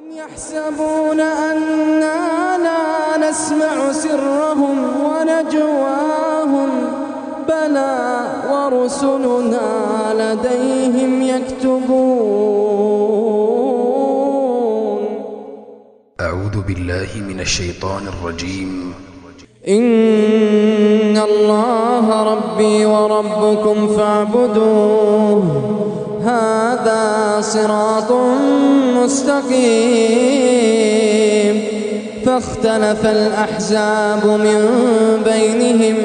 أم يحسبون أنا لا نسمع سرهم ونجواهم بلى ورسلنا لديهم يكتبون. أعوذ بالله من الشيطان الرجيم. إن الله ربي وربكم فاعبدوه هذا صراط مستقيم. فاختلف الأحزاب من بينهم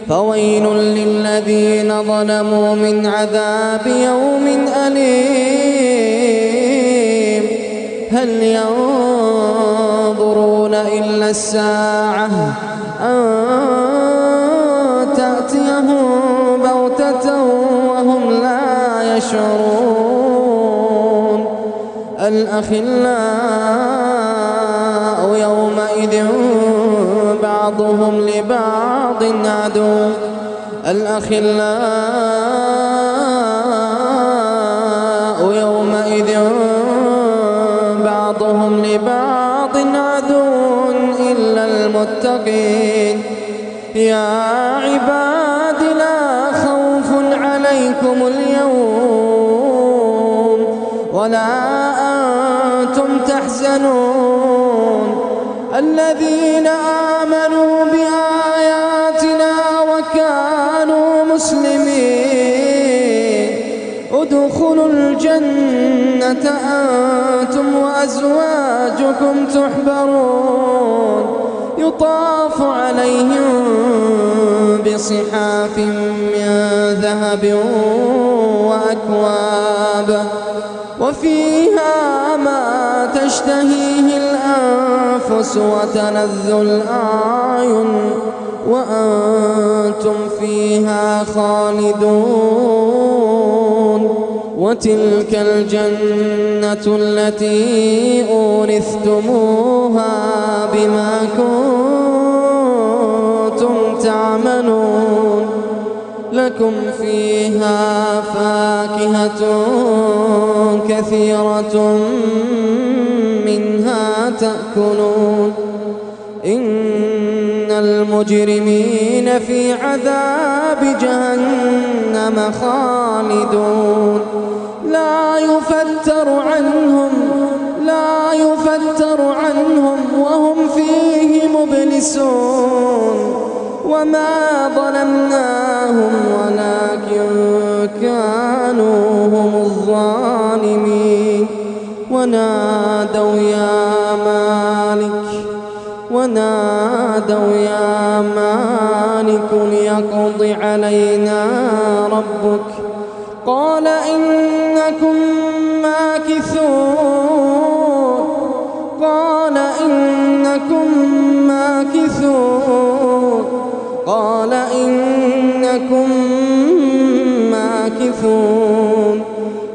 فويل للذين ظلموا من عذاب يوم أليم. هل ينظرون إلا الساعة أن تأتيهم بغتة وهم لا يشعرون. الأخلاء يومئذ بعضهم لبعض عدو. الأخلاء يومئذ بعضهم لبعض عدو إلا المتقين. يا عباد لا خوف عليكم اليوم ولا أنتم تحزنون. الذين آمنوا بآياتنا وكانوا مسلمين ادخلوا الجنة أنتم وأزواجكم تحبرون. يطاف عليهم بصحاف من ذهب وأكواب وفيها ما تشتهيه الأنفس وتلذ الأعين وأنتم فيها خالدون. وتلك الجنة التي أورثتموها بما كنتم تعملون. لكم فيها فاكهة كثيرة منها تأكلون. إن المجرمين في عذاب جهنم خالدون. لا يفتر عنهم وهم فيه مبلسون. وما ظلمناهم ولكن كانوا هم الظالمين. ونادوا يا مالك ليقض علينا ربك قال إنكم ماكثون.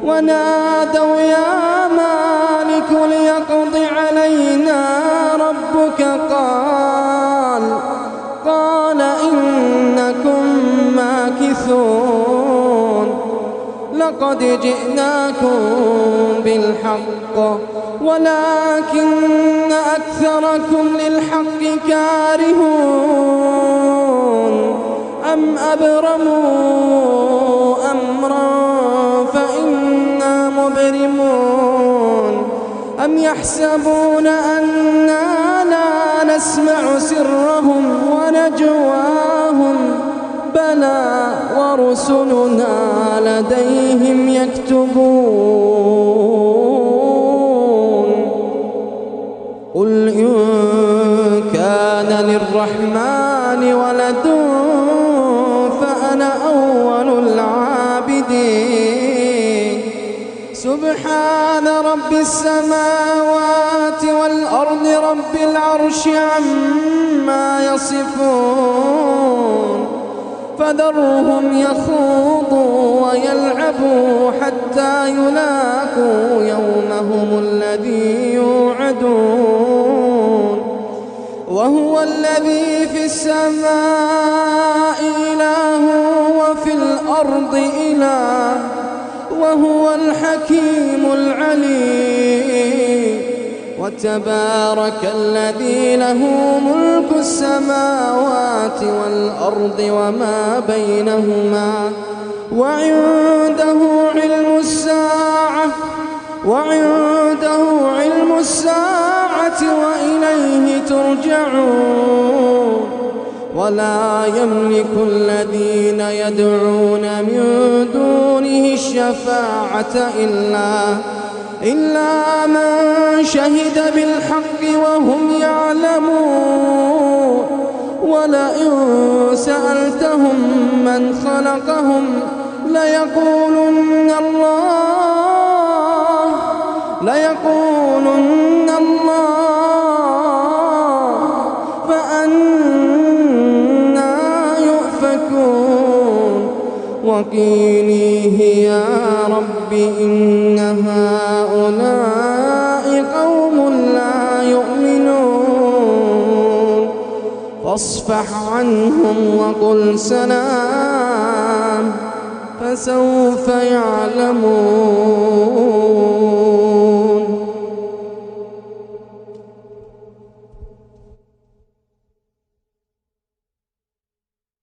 ونادوا يا مالك ليقض علينا ربك قال إنكم ماكثون. لقد جئناكم بالحق ولكن أكثركم للحق كارهون. أم أبرموا أمرا فإنا مبرمون. أم يحسبون أنا لا نسمع سرهم ونجواهم بلى ورسلنا لديهم يكتبون. قل إن كان للرحمن ولد فأنا أول العابدين. سبحان رب السماوات والأرض رب العرش عما يصفون. فذرهم يخوضوا ويلعبوا حتى يلاقوا يومهم الذي يوعدون. وهو الذي في السماء إله وفي الأرض إله وهو الحكيم العليم. وتبارك الذي له ملك السماوات والأرض وما بينهما وعنده علم الساعة وإليه ترجعون. ولا يملك الذين يدعون من دونه الشفاعة إلا من شهد بالحق وهم يعلمون. ولئن سألتهم من خلقهم ليقولن الله فأنى يؤفكون. وقيليه يا رب إن هؤلاء قوم لا يؤمنون فاصفح عنهم وقل سلام فسوف يعلمون.